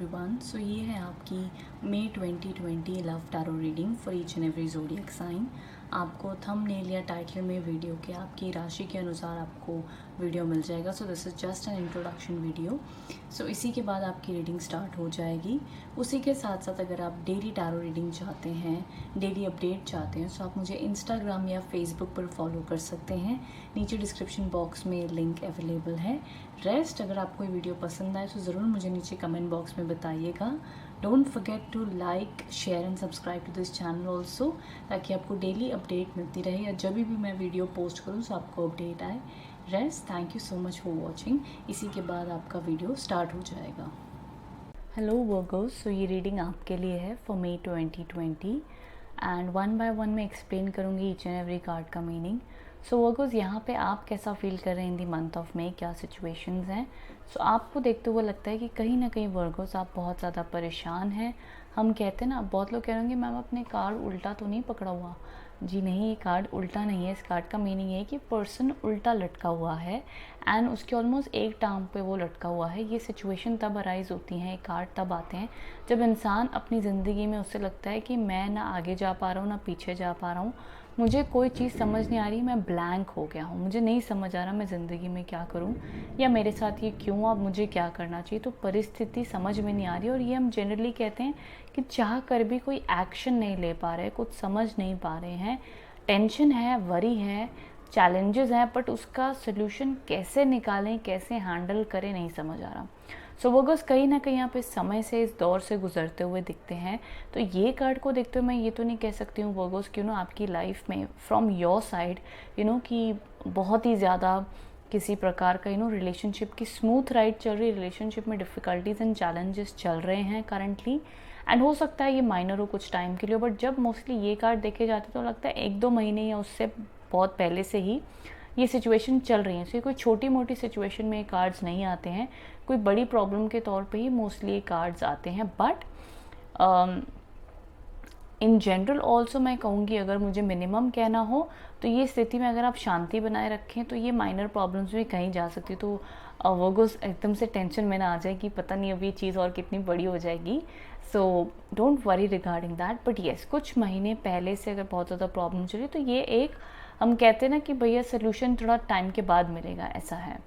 Everyone. सो ये है आपकी May 2020 love tarot reading for each and every zodiac sign. आपको थंबनेल या टाइटल में वीडियो के आपकी राशि के अनुसार आपको वीडियो मिल जाएगा। So this is just an introduction video. So इसी के बाद आपकी रीडिंग स्टार्ट हो जाएगी। उसी के साथ साथ अगर आप डेली टैरो रीडिंग चाहते हैं, डेली अपडेट चाहते हैं, सो आप मुझे इंस्टाग्राम या फेसबुक पर फॉलो कर सकते हैं। नीचे डिस्क्रिप्शन बॉक्स में लिंक अवेलेबल है। रेस्ट अगर आपको ये वीडियो पसंद आए तो ज़रूर मुझे नीचे कमेंट बॉक्स में बताइएगा। Don't forget to like, share and subscribe to this channel also, ताकि आपको डेली अपडेट मिलती रहे या जब भी मैं वीडियो पोस्ट करूँ तो आपको अपडेट आए। Rest, thank you so much for watching. इसी के बाद आपका वीडियो स्टार्ट हो जाएगा। हेलो वर्गोस, सो ये रीडिंग आपके लिए है for May 2020 and one by one मैं एक्सप्लेन करूँगी ईच एंड एवरी कार्ड का मीनिंग। सो वर्गोस, यहाँ पे आप कैसा फील कर रहे हैं इन दी मंथ ऑफ मई, क्या सिचुएशंस हैं। सो आपको देखते हुए लगता है कि कहीं ना कहीं वर्गोस आप बहुत ज़्यादा परेशान हैं। हम कहते हैं ना, बहुत लोग कह रहे होंगे मैम अपने कार्ड उल्टा तो नहीं पकड़ा हुआ। जी नहीं, ये कार्ड उल्टा नहीं है। इस कार्ड का मीनिंग है कि पर्सन उल्टा लटका हुआ है एंड उसके ऑलमोस्ट एक टांग पे वो लटका हुआ है। ये सिचुएशन तब अराइज होती हैं, कार्ड तब आते हैं जब इंसान अपनी ज़िंदगी में उससे लगता है कि मैं ना आगे जा पा रहा हूँ ना पीछे जा पा रहा हूँ, मुझे कोई चीज़ समझ नहीं आ रही, मैं ब्लैंक हो गया हूँ, मुझे नहीं समझ आ रहा मैं ज़िंदगी में क्या करूँ या मेरे साथ ये क्यों, अब मुझे क्या करना चाहिए। तो परिस्थिति समझ में नहीं आ रही और ये हम जनरली कहते हैं कि चाह कर भी कोई एक्शन नहीं ले पा रहे, कुछ समझ नहीं पा रहे हैं, टेंशन है, वरी है, चैलेंजेस हैं, बट उसका सोल्यूशन कैसे निकालें, कैसे हैंडल करें, नहीं समझ आ रहा। सो वर्गोस कहीं ना कहीं आप इस समय से, इस दौर से गुजरते हुए दिखते हैं। तो ये कार्ड को देखते हुए मैं ये तो नहीं कह सकती हूँ वर्गोस कि आपकी लाइफ में फ्रॉम योर साइड कि बहुत ही ज़्यादा किसी प्रकार का रिलेशनशिप की स्मूथ राइड चल रही, रिलेशनशिप में डिफ़िकल्टीज एंड चैलेंजेस चल रहे हैं करंटली। एंड हो सकता है ये माइनर हो कुछ टाइम के लिए, बट जब मोस्टली ये कार्ड देखे जाते तो लगता है 1-2 महीने या उससे बहुत पहले से ही ये सिचुएशन चल रही है। सो ये कोई छोटी मोटी सिचुएशन में ये कार्ड्स नहीं आते हैं, कोई बड़ी प्रॉब्लम के तौर पे ही मोस्टली ये कार्ड्स आते हैं। बट इन जनरल ऑल्सो मैं कहूँगी, अगर मुझे मिनिमम कहना हो तो ये स्थिति में अगर आप शांति बनाए रखें तो ये माइनर प्रॉब्लम्स भी कहीं जा सकती है। तो वर्गोस एकदम से टेंशन में ना आ जाए कि पता नहीं अभी ये चीज़ और कितनी बड़ी हो जाएगी। So don't worry regarding that. But yes, कुछ महीने पहले से अगर बहुत ज़्यादा प्रॉब्लम चल रही तो ये एक, हम कहते हैं ना कि भैया सोल्यूशन थोड़ा टाइम के बाद मिलेगा, ऐसा है।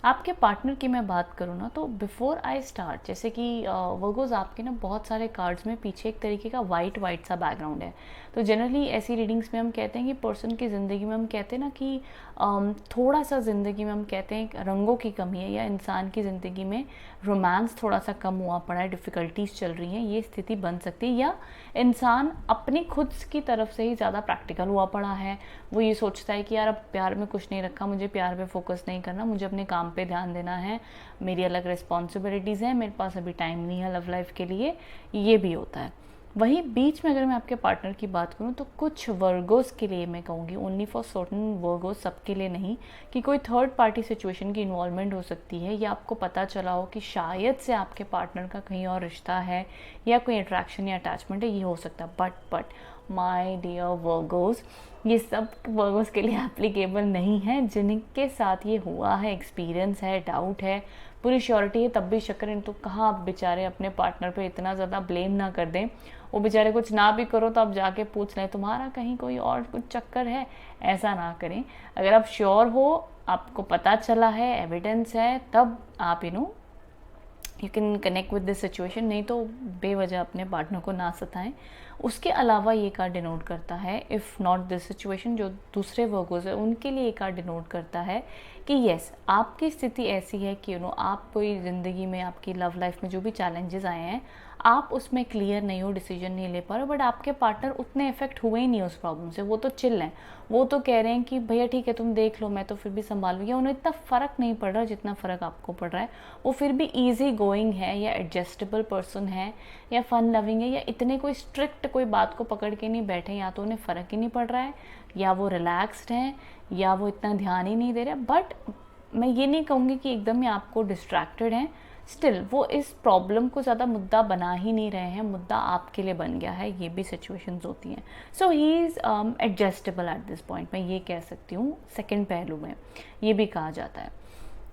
आपके पार्टनर की मैं बात करूँ ना, तो बिफोर आई स्टार्ट, जैसे कि वर्गोस आपके ना बहुत सारे कार्ड्स में पीछे एक तरीके का वाइट सा बैकग्राउंड है। तो जनरली ऐसी रीडिंग्स में हम कहते हैं कि पर्सन की ज़िंदगी में, हम कहते हैं ना कि थोड़ा सा ज़िंदगी में हम कहते हैं रंगों की कमी है, या इंसान की ज़िंदगी में रोमांस थोड़ा सा कम हुआ पड़ा है, डिफ़िकल्टीज चल रही हैं, ये स्थिति बन सकती है। या इंसान अपनी खुद की तरफ से ही ज़्यादा प्रैक्टिकल हुआ पड़ा है, वो ये सोचता है कि यार अब प्यार में कुछ नहीं रखा, मुझे प्यार पे फोकस नहीं करना, मुझे अपने काम पे ध्यान देना है, मेरी अलग रिस्पॉन्सिबिलिटीज़ हैं, मेरे पास अभी टाइम नहीं है लव लाइफ के लिए, ये भी होता है। वहीं बीच में अगर मैं आपके पार्टनर की बात करूं तो कुछ वर्गोस के लिए मैं कहूँगी, ओनली फॉर सर्टन वर्गोस, सबके लिए नहीं, कि कोई थर्ड पार्टी सिचुएशन की इन्वॉल्वमेंट हो सकती है, या आपको पता चला हो कि शायद से आपके पार्टनर का कहीं और रिश्ता है या कोई अट्रैक्शन या अटैचमेंट है, ये हो सकता है। बट माय डियर वर्गोस, ये सब वर्गोस के लिए एप्लीकेबल नहीं है। जिनके साथ ये हुआ है, एक्सपीरियंस है, डाउट है, पूरी श्योरिटी है, तब भी शक्कर इन, तो कहाँ आप बेचारे अपने पार्टनर पे इतना ज़्यादा ब्लेम ना कर दें। वो बेचारे कुछ ना भी करो तो आप जाके पूछ लें तुम्हारा कहीं कोई और कुछ चक्कर है, ऐसा ना करें। अगर आप श्योर हो, आपको पता चला है, एविडेंस है, तब आप you can connect with this situation, नहीं तो बेवजह अपने पार्टनर को ना सताएं। उसके अलावा ये कार्ड डिनोट करता है, इफ़ नॉट दिस सिचुएशन, जो दूसरे वर्गोस है उनके लिए ये कार्ड डिनोट करता है कि येस, आपकी स्थिति ऐसी है कि आप कोई ज़िंदगी में, आपकी लव लाइफ में जो भी चैलेंजेस आए हैं, आप उसमें क्लियर नहीं हो, डिसीजन नहीं ले पा रहे हो, बट आपके पार्टनर उतने इफेक्ट हुए ही नहीं उस प्रॉब्लम से, वो तो चिल हैं, वो तो कह रहे हैं कि भैया ठीक है तुम देख लो, मैं तो फिर भी संभालूंगी। उन्हें इतना फ़र्क नहीं पड़ रहा जितना फ़र्क आपको पड़ रहा है। वो फिर भी ईजी गोइंग है, या एडजस्टेबल पर्सन है, या फन लविंग है, या इतने कोई स्ट्रिक्ट कोई बात को पकड़ के नहीं बैठे, या तो उन्हें फ़र्क ही नहीं पड़ रहा है, या वो रिलैक्सड हैं, या वो इतना ध्यान ही नहीं दे रहे। बट मैं ये नहीं कहूँगी कि एकदम ही आपको डिस्ट्रैक्टेड हैं, स्टिल वो इस प्रॉब्लम को ज़्यादा मुद्दा बना ही नहीं रहे हैं, मुद्दा आपके लिए बन गया है, ये भी सिचुएशंस होती हैं। So he is adjustable at this point, मैं ये कह सकती हूँ। सेकंड पहलू में ये भी कहा जाता है।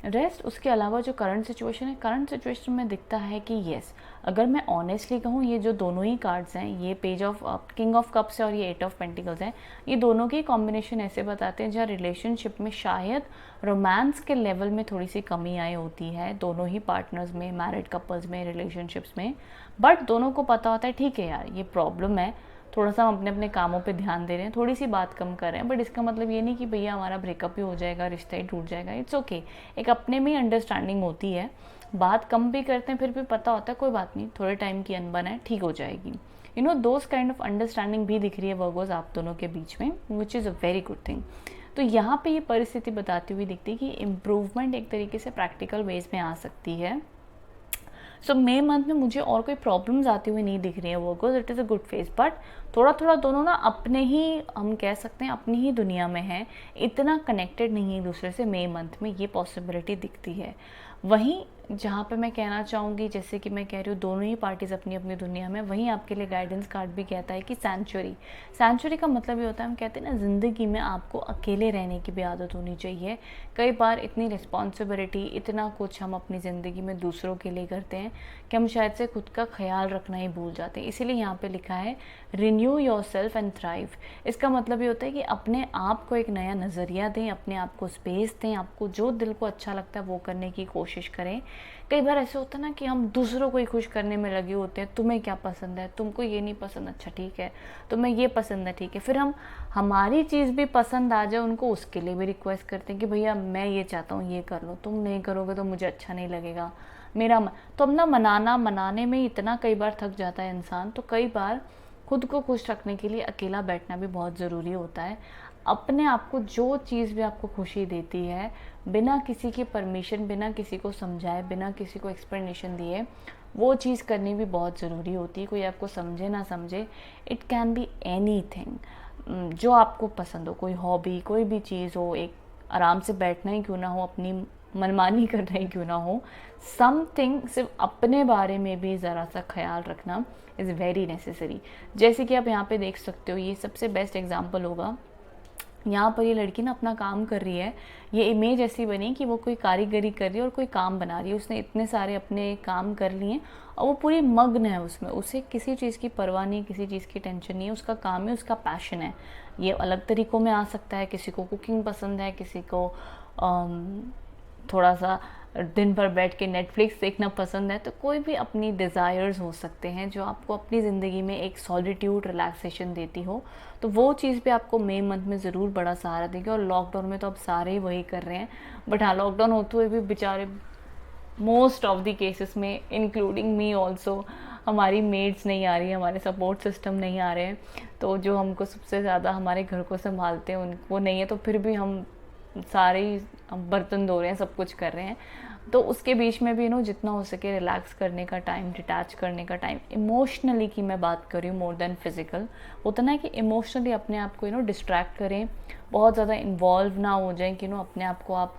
रेस्ट उसके अलावा जो करंट सिचुएशन है, करंट सिचुएशन में दिखता है कि येस, अगर मैं ऑनेस्टली कहूँ, ये जो दोनों ही कार्ड्स हैं, ये page of king of cups है और ये 8 ऑफ पेंटिकल्स हैं, ये दोनों के कॉम्बिनेशन ऐसे बताते हैं जहाँ रिलेशनशिप में शायद रोमांस के लेवल में थोड़ी सी कमी आई होती है दोनों ही पार्टनर्स में, मैरिड कपल्स में, रिलेशनशिप्स में। बट दोनों को पता होता है ठीक है यार ये प्रॉब्लम है, थोड़ा सा हम अपने अपने कामों पे ध्यान दे रहे हैं, थोड़ी सी बात कम कर रहे हैं, बट इसका मतलब ये नहीं कि भैया हमारा ब्रेकअप ही हो जाएगा, रिश्ता ही टूट जाएगा। इट्स ओके, एक अपने में ही अंडरस्टैंडिंग होती है, बात कम भी करते हैं फिर भी पता होता है कोई बात नहीं, थोड़े टाइम की अनबन है, ठीक हो जाएगी। You know those kind of understanding भी दिख रही है वर्गोस आप दोनों के बीच में, which is a very good thing. तो यहाँ पे ये परिस्थिति बताती हुई दिखती है कि इम्प्रूवमेंट एक तरीके से प्रैक्टिकल वेज में आ सकती है। सो मई मंथ में मुझे और कोई प्रॉब्लम्स आती हुई नहीं दिख रही है Virgo's, it is a good phase. But थोड़ा थोड़ा दोनों ना अपने ही, हम कह सकते हैं अपनी ही दुनिया में है, इतना कनेक्टेड नहीं है एक दूसरे से मई मंथ में, ये पॉसिबिलिटी दिखती है। वहीं जहाँ पे मैं कहना चाहूँगी, जैसे कि मैं कह रही हूँ दोनों ही पार्टीज़ अपनी अपनी दुनिया में, वहीं आपके लिए गाइडेंस कार्ड भी कहता है कि सैंक्चुरी। सैंक्चुरी का मतलब ये होता है, हम कहते हैं ना ज़िंदगी में आपको अकेले रहने की भी आदत होनी चाहिए। कई बार इतनी रिस्पॉन्सिबिलिटी, इतना कुछ हम अपनी ज़िंदगी में दूसरों के लिए करते हैं कि हम शायद से खुद का ख्याल रखना ही भूल जाते हैं। इसीलिए यहाँ पे लिखा है renew your self and thrive. इसका मतलब ये होता है कि अपने आप को एक नया नज़रिया दें, अपने आप को स्पेस दें, आपको जो दिल को अच्छा लगता है वो करने की कोशिश करें। कई बार ऐसे होता है ना कि हम दूसरों को ही खुश करने में लगे होते हैं, तुम्हें क्या पसंद है, तुमको ये नहीं पसंद, अच्छा ठीक है, तुम्हें ये पसंद है ठीक है, फिर हम हमारी चीज़ भी पसंद आ जाए उनको, उसके लिए भी रिक्वेस्ट करते हैं कि भैया मैं ये चाहता हूँ ये कर लो, तुम नहीं करोगे तो मुझे अच्छा नहीं लगेगा मेरा तो हम ना मनाने में इतना कई बार थक जाता है इंसान। तो कई बार खुद को खुश रखने के लिए अकेला बैठना भी बहुत ज़रूरी होता है। अपने आप को जो चीज़ भी आपको खुशी देती है, बिना किसी की परमिशन, बिना किसी को समझाए, बिना किसी को एक्सप्लेनेशन दिए, वो चीज़ करनी भी बहुत ज़रूरी होती है। कोई आपको समझे ना समझे, इट कैन बी एनीथिंग जो आपको पसंद हो, कोई हॉबी, कोई भी चीज़ हो, एक आराम से बैठना ही क्यों ना हो, अपनी मनमानी करना ही क्यों ना हो, समथिंग, सिर्फ अपने बारे में भी ज़रा सा ख्याल रखना इज़ वेरी नेसेसरी। जैसे कि आप यहाँ पे देख सकते हो, ये सबसे बेस्ट एग्जांपल होगा। यहाँ पर ये लड़की ना अपना काम कर रही है, ये इमेज ऐसी बनी कि वो कोई कारीगरी कर रही है और कोई काम बना रही है, उसने इतने सारे अपने काम कर लिए और वो पूरी मग्न है उसमें, उसे किसी चीज़ की परवाह नहीं, किसी चीज़ की टेंशन नहीं है, उसका काम है, उसका पैशन है। ये अलग तरीक़ों में आ सकता है, किसी को कुकिंग पसंद है, किसी को थोड़ा सा दिन भर बैठ के नेटफ्लिक्स देखना पसंद है, तो कोई भी अपनी डिज़ायर्स हो सकते हैं जो आपको अपनी ज़िंदगी में एक सॉलिट्यूड, रिलैक्सेशन देती हो। तो वो चीज़ भी आपको मई मंथ में ज़रूर बड़ा सहारा देगी। और लॉकडाउन में तो अब सारे ही वही कर रहे हैं, बट हाँ, लॉकडाउन होते हुए भी बेचारे मोस्ट ऑफ द केसेस में, इंक्लूडिंग मी ऑल्सो, हमारी मेड्स नहीं आ रही है, हमारे सपोर्ट सिस्टम नहीं आ रहे हैं, तो जो हमको सबसे ज़्यादा हमारे घर को संभालते हैं उनको नहीं है, तो फिर भी हम सारे ही बर्तन धो रहे हैं, सब कुछ कर रहे हैं। तो उसके बीच में भी जितना हो सके रिलैक्स करने का टाइम, डिटैच करने का टाइम, इमोशनली की मैं बात कर रही हूँ मोर देन फिजिकल, होता ना कि इमोशनली अपने आप को डिस्ट्रैक्ट करें, बहुत ज़्यादा इन्वॉल्व ना हो जाए कि अपने आप को आप,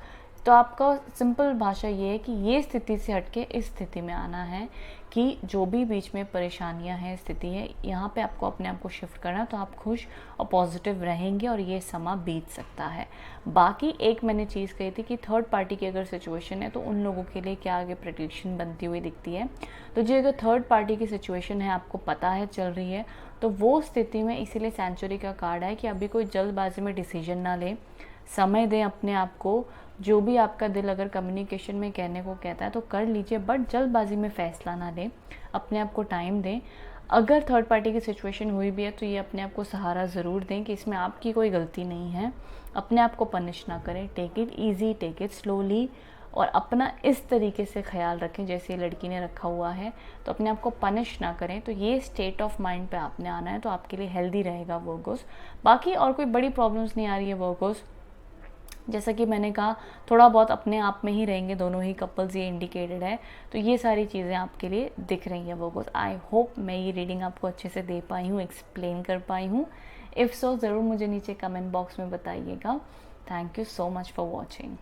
तो आपका सिंपल भाषा ये है कि ये स्थिति से हटके इस स्थिति में आना है कि जो भी बीच में परेशानियां हैं, स्थिति है, यहाँ पे आपको अपने आप को शिफ्ट करना है, तो आप खुश और पॉजिटिव रहेंगे और ये समा बीत सकता है। बाकी एक मैंने चीज़ कही थी कि थर्ड पार्टी की अगर सिचुएशन है तो उन लोगों के लिए क्या आगे प्रेडिक्शन बनती हुई दिखती है। तो जो अगर थर्ड पार्टी की सिचुएशन है, आपको पता है चल रही है, तो वो स्थिति में इसीलिए सेंचुरी का कार्ड है कि अभी कोई जल्दबाजी में डिसीजन ना ले, समय दें अपने आप को, जो भी आपका दिल अगर कम्युनिकेशन में कहने को कहता है तो कर लीजिए, बट जल्दबाजी में फ़ैसला ना लें, अपने आप को टाइम दें। अगर थर्ड पार्टी की सिचुएशन हुई भी है तो ये अपने आप को सहारा ज़रूर दें कि इसमें आपकी कोई गलती नहीं है, अपने आप को पनिश ना करें, take it easy, take it slowly, और अपना इस तरीके से ख्याल रखें जैसे ये लड़की ने रखा हुआ है, तो अपने आप को पनिश ना करें। तो ये स्टेट ऑफ माइंड पे आपने आना है, तो आपके लिए हेल्दी रहेगा वर्गोस। बाकी और कोई बड़ी प्रॉब्लम्स नहीं आ रही है वर्गोस, जैसा कि मैंने कहा थोड़ा बहुत अपने आप में ही रहेंगे दोनों ही कपल्स, ये इंडिकेटेड है। तो ये सारी चीज़ें आपके लिए दिख रही हैं वर्गोस। आई होप मैं ये रीडिंग आपको अच्छे से दे पाई हूँ, एक्सप्लेन कर पाई हूँ। इफ़ सो ज़रूर मुझे नीचे कमेंट बॉक्स में बताइएगा। Thank you so much for watching.